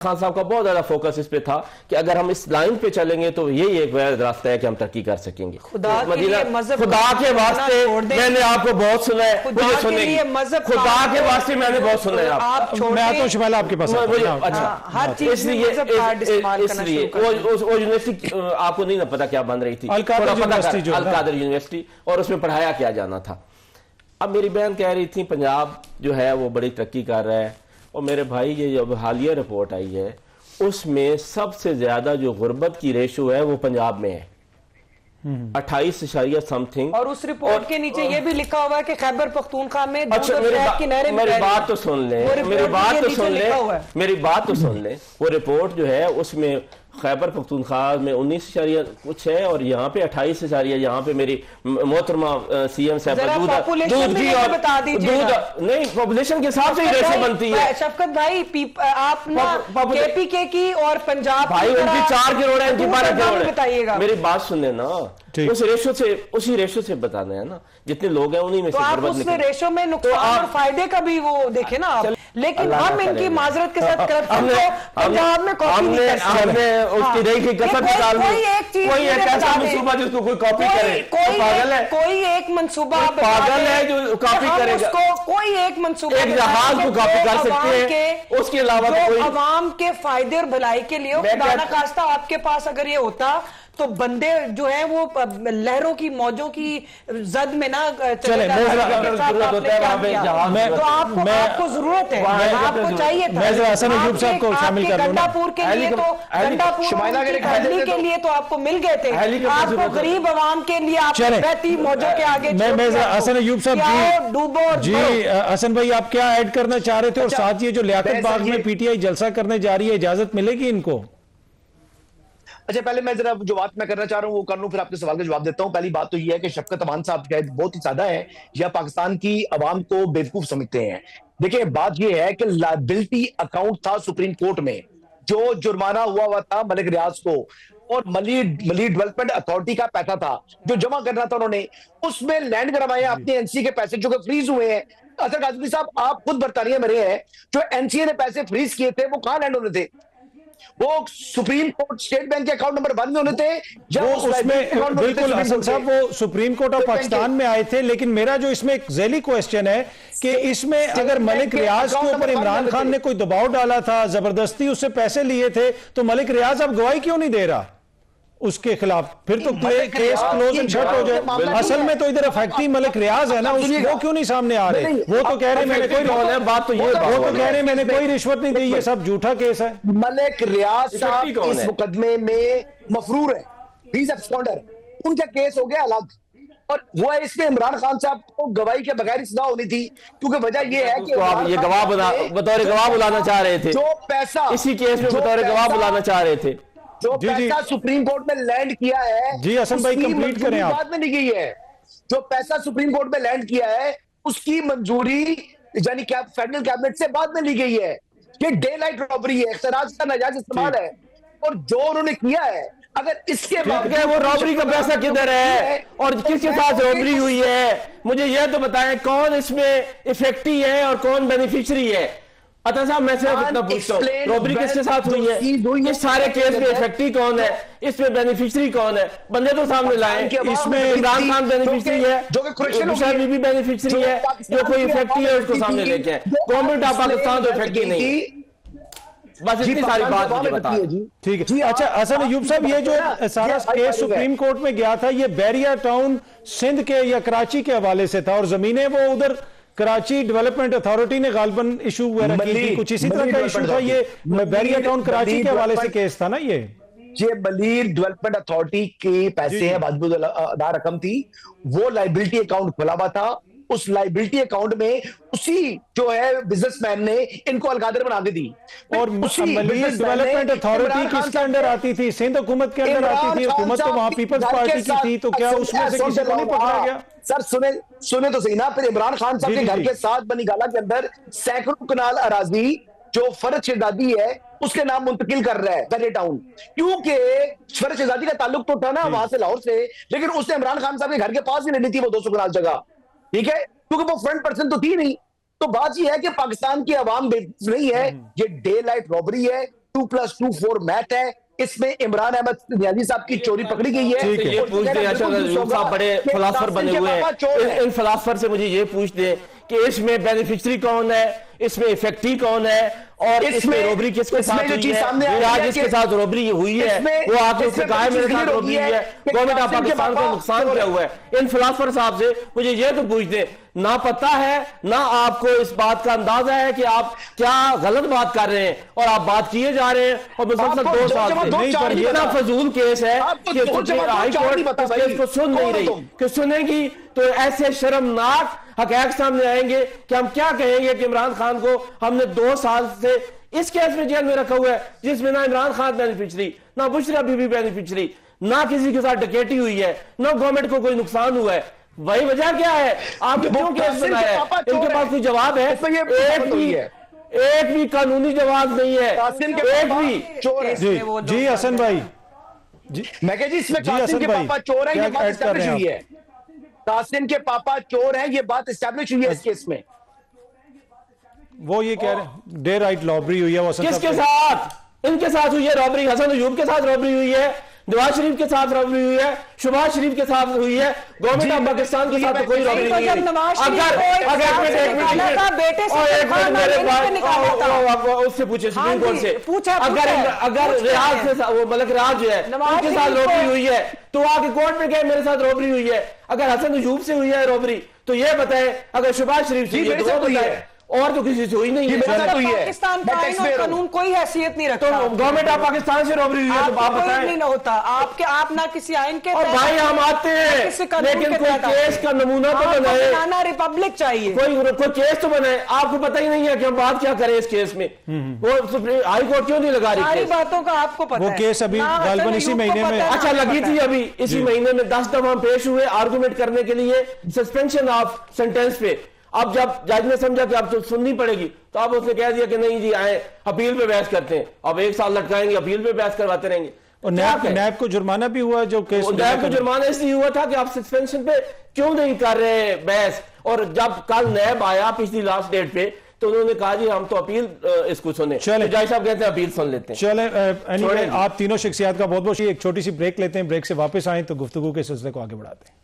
खान साहब का बहुत ज्यादा फोकस इस पे था कि अगर हम इस लाइन पे चलेंगे तो यही एक वैध रास्ता है कि हम तरक्की कर सकेंगे। खुदा तो खुदा के वास्ते मैंने आपको बहुत सुना है, मुझे सुनेगी। खुदा के वास्ते मैंने बहुत सुना है। आप मैं आता हूं शिमाला आपके पास। अच्छा, हर चीज में इसलिए वो यूनिवर्सिटी आपको नहीं ना पता क्या बन रही थी, अल कादर यूनिवर्सिटी, और उसमें पढ़ाया क्या जाना था। अब मेरी बहन कह रही थी पंजाब जो है वो बड़ी तरक्की कर रहा है, और मेरे भाई ये जब हालिया रिपोर्ट आई है उसमें सबसे ज्यादा जो गुर्बत की रेशो है वो पंजाब में है, 28 समथिंग। और उस रिपोर्ट के नीचे ये भी लिखा हुआ है कि खैबर पख्तूनख्वा में अच्छा, मेरी बात तो सुन ले, मेरी बात तो सुन ले। वो रिपोर्ट जो है उसमें खैबर पख्तूनख्वा में 19 कुछ है और यहाँ पे 28 यहाँ पे मेरी मोहतरमा सीएम साहब दूध की और दूध नहीं, पॉपुलेशन के हिसाब से ही रेशो बनती है। शफकत भाई आप केपीके की और पंजाब भाई उनकी 4 करोड़ है, इनकी 12 करोड़ है। बताइएगा, मेरी बात सुनने ना, उसी रेशो से बताना है ना, जितने लोग हैं उन्हीं में तो आप उस रेशो में नुकसान और फायदे का भी वो देखे ना आप। लेकिन हम इनकी माजरत के साथ करप्शन को पंजाब में कॉपी नहीं कर सकते। उसकी रही की कसर निकाल कोई एक ऐसा मंसूबा जिसको कोई कॉपी करे, पागल है। कोई एक मंसूबा पागल है जो कॉपी करेगा, कोई एक मंसूबा एक जहाज को कॉपी कर सकते हैं, उसके अलावा कोई अवाम के फायदे और भलाई के लिए खुदा ना खास्ता आपके पास अगर ये होता तो बंदे जो है वो लहरों की मौजों की जद में ना चले। आपको जरूरत है, आपको चाहिए था गंडापुर के लिए, तो गंडापुर के लिए तो आपको मिल गए थे, आपको गरीब आवाम के लिए आप बहती मौजों के आगे। हसन अयूब साहब डूबो जी, हसन भाई आप क्या ऐड करना चाह रहे थे? और साथ ये जो लियाकत बाग में पीटीआई जलसा करने जा रही है, इजाजत मिलेगी इनको? अच्छा, पहले मैं जरा जो बात मैं करना चाह रहा हूं वो कर लूं, फिर आपके सवाल का जवाब देता हूं। पहली बात तो ये है कि शफकत अमान साहब बहुत ही सादा है या पाकिस्तान की अवाम को बेवकूफ समझते हैं। देखिए, बात ये है कि लायबिलिटी अकाउंट था सुप्रीम कोर्ट में, जो जुर्माना हुआ था मलिक रियाज को, और मलिक डेवलपमेंट अथॉरिटी का पैसा था जो जमा करना था उन्होंने, उसमें लैंड करवाए अपने एनसीए के पैसे जो कि फ्रीज हुए हैं। असर काजमी साहब, आप खुद बरतानिया में रहे हैं, जो एनसीए ने पैसे फ्रीज किए थे वो कहां लैंड होने थे? वो सुप्रीम कोर्ट स्टेट बैंक के अकाउंट नंबर 1 में होने थे, जब वो उसमें बिल्कुल हसन साहब वो सुप्रीम कोर्ट ऑफ पाकिस्तान में आए थे। लेकिन मेरा जो इसमें एक ज़ैली क्वेश्चन है कि इसमें अगर मलिक रियाज के ऊपर इमरान खान ने कोई दबाव डाला था, जबरदस्ती उससे पैसे लिए थे, तो मलिक रियाज अब गवाही क्यों नहीं दे रहा उसके खिलाफ? फिर तो केस क्लोज एंड शट हो जाए। असल में तो इधर फैक्ट्री मलिक रियाज है ना, वो क्यों नहीं सामने आ रहे? वो तो कह रहे मैंने कोई बात तो ये वो तो कह रहे मैंने कोई रिश्वत नहीं दी, ये सब झूठा केस है। मलिक रियाज साहब इस मुकदमे में मफरूर है, ही इज एब्सकॉन्डर, उनका केस हो गया अलग, और वो है इसमें इमरान खान साहब को गवाही के बगैर सजा होनी थी, क्योंकि वजह ये है कि तो आप ये गवाह बतौर गवाह बुलाना चाह रहे थे, जो पैसा इसी केस में बतौर गवाह बुलाना चाह रहे थे, जो पैसा सुप्रीम कोर्ट में लैंड किया है जी हसन भाई कंप्लीट करें आप। बाद में नहीं गई है, जो पैसा सुप्रीम कोर्ट में लैंड किया है उसकी मंजूरी यानी फेडरल कैबिनेट से बाद में ली गई है। ये डे लाइट रॉबरी है, इख्तियारात का नाजायज इस्तेमाल है, और जो उन्होंने किया है अगर इसके बाद वो रॉबरी का पैसा किधर है और किसके साथ रॉबरी हुई है, मुझे यह तो बताएं कौन इसमें इफेक्टिव है और कौन बेनिफिशियरी है। अता साहब, मैं सिर्फ इतना पूछता हूँ, रॉबरी किसके साथ हुई है, इस सारे केस में इफेक्टिव कौन है, इसमें बेनिफिशियरी कौन है? बंदे तो सामने लाए, इसमें इमरान खान बेनिफिशियरी है, जो भी बेनिफिशियरी है, जो कोई इफेक्टिव है उसको सामने लेके आए। गवर्नमेंट ऑफ पाकिस्तान तो इफेक्टिव नहीं है। बस इतनी सारी बात मुझे बता। ठीक है। अच्छा हसन अयूब साहब, ये जो सारा केस सुप्रीम कोर्ट में गया था, ये बैरिया टाउन सिंध के या कराची के हवाले से था, और जमीनें वो उधर कराची डेवलपमेंट अथॉरिटी ने गालबन इशू वगैरह की थी, कुछ इसी तरह का इशू था। ये बैरिया टाउन कराची के हवाले से केस था ना ये मलीर डेवलपमेंट अथॉरिटी के पैसे हैं, वाजिब अदा रकम थी, वो लाइबिलिटी अकाउंट खुला हुआ था, उस लाइबिलिटी अकाउंट में उसी जो है बिजनेसमैन ने इनको अलगादर बना दी। और मलीर डेवलपमेंट अथॉरिटी किसके अंडर आती थी? सिंध हुकूमत के अंदर आती थी, हुकूमत तो वहां पीपल्स पार्टी की थी, तो क्या उसमें से किसी को नहीं पकड़ा गया? सर सुने तो सही ना। फिर इमरान खान साहब के घर के साथ बनी गाला के अंदर सैकड़ों कनाल अराजी जो फरज शहजादी है उसके नाम मुंतकिल कर रहा है बैरिया टाउन, क्योंकि फरज शहजादी का ताल्लुक तो था ना वहां से, लाहौर से, लेकिन उसने इमरान खान साहब के घर के पास ही लेनी थी वो 200 कनाल जगह, ठीक है, क्योंकि वो फ्रंट पर्सन तो थी नहीं। तो बात यह है कि पाकिस्तान की आवाम बेवकूफ नहीं है, ये डे लाइट रॉबरी है, 2+2 4 मैथ है। इसमें इमरान अहमद नियाजी साहब की चोरी पकड़ी गई है। ये पूछ दे, यूसुफ साहब बड़े फिलासफर बने हुए हैं, इन फिलासफर से मुझे ये पूछ दे कि इसमें बेनिफिशियरी कौन है, इसमें इफेक्टी कौन है, और इसमें रोबरी किसके साथ हुई है, आज जिसके साथ रोबरी हुई है वो आके उससे कहा है मेरे साथ रोबरी हुई है, गवर्नमेंट ऑफ पाकिस्तान को नुकसान क्या हुआ है। इन फिलासफर साहब से मुझे ये तो पूछ दे, ना पता है ना आपको इस बात का अंदाजा है कि आप क्या गलत बात कर रहे हैं, और आप बात किए जा रहे हैं, और मुसलसल 2 साल से इतना फजूल केस है कि हाई कोर्ट केस को सुन नहीं रही, कि सुनेगी तो ऐसे शर्मनाक हक़ाइक़ सामने आएंगे कि हम क्या कहेंगे कि इमरान खान को हमने 2 साल से इस केस में जेल में रखा हुआ है, जिसमें ना इमरान खान बेनिफिशियरी, ना बुशरा बीबी बेनिफिशियरी, ना किसी के साथ डकैती हुई है, ना गवर्नमेंट को कोई नुकसान हुआ है। वही वजह क्या है, आपने क्यों केस बनाया है? इनके पास कोई जवाब है? एक भी कानूनी जवाब नहीं है, एक भी। जी हसन भाई, मैं कह जी इसमें कासिम के पापा चोर हैं, ये बात एस्टैब्लिश हुई है। कासिम के पापा चोर हैं, ये बात एस्टैब्लिश हुई है इस केस में। वो ये कह रहे हैं डे राइट रॉबरी हुई है, वो किसके साथ? इनके साथ हुई है रॉबरी, हसन अयूब के साथ रॉबरी हुई है, नवाज शरीफ के साथ रॉबरी हुई है, शहबाज शरीफ के साथ हुई है, गवर्नमेंट ऑफ पाकिस्तान के साथ तो कोई रॉबरी नहीं हुई। अगर उससे पूछे सुप्रीम कोर्ट से, अगर रियाज से वो मलक रियाज जो है उनके साथ रॉबरी हुई है तो आके कोर्ट में गए मेरे साथ रॉबरी हुई है। अगर हसन अयूब से हुई है रॉबरी तो ये बताए, अगर शहबाज शरीफ से तो वो बताए, और तो किसी से हुई नहीं है। पाकिस्तान का आईन और कानून कोई हैसियत नहीं रखता। तो गवर्नमेंट ऑफ पाकिस्तान से रॉबरी हुई है तो आप बताएं। नहीं होता आपके, आप ना किसी आईन के, और भाई हम आते हैं लेकिन कोई केस का नमूना तो बनाए, रिपब्लिक चाहिए, कोई केस तो बनाए। आपको पता ही नहीं है कि हम बात क्या करें इस केस में, वो हाई कोर्ट क्यों नहीं लगा रही? सारी बातों का आपको पता है। वो केस अभी गालिबन इसी महीने में, अच्छा लगी थी, अभी इसी महीने में 10 दफा पेश हुए आर्गुमेंट करने के लिए सस्पेंशन ऑफ सेंटेंस पे। अब जब जज ने समझा कि अब तो सुननी पड़ेगी तो अब उसने कह दिया कि नहीं जी आए अपील पे बहस करते हैं, अब 1 साल लटकाएंगे, अपील पे बहस करवाते रहेंगे। और नैब को जुर्माना भी हुआ, जो केस नैब को जुर्माना इसलिए हुआ था कि आप सस्पेंशन पे क्यों नहीं कर रहे बहस, और जब कल नैब आया पिछली लास्ट डेट पे तो उन्होंने कहा जी हम तो अपील इसको सुने, चले जज साहब कहते हैं अपील सुन लेते हैं। चले anyway, आप तीनों शख्सियात का बहुत बहुत एक छोटी सी ब्रेक लेते हैं, ब्रेक से वापस आए तो गुफ्तगू के सिलसिले को आगे बढ़ाते हैं।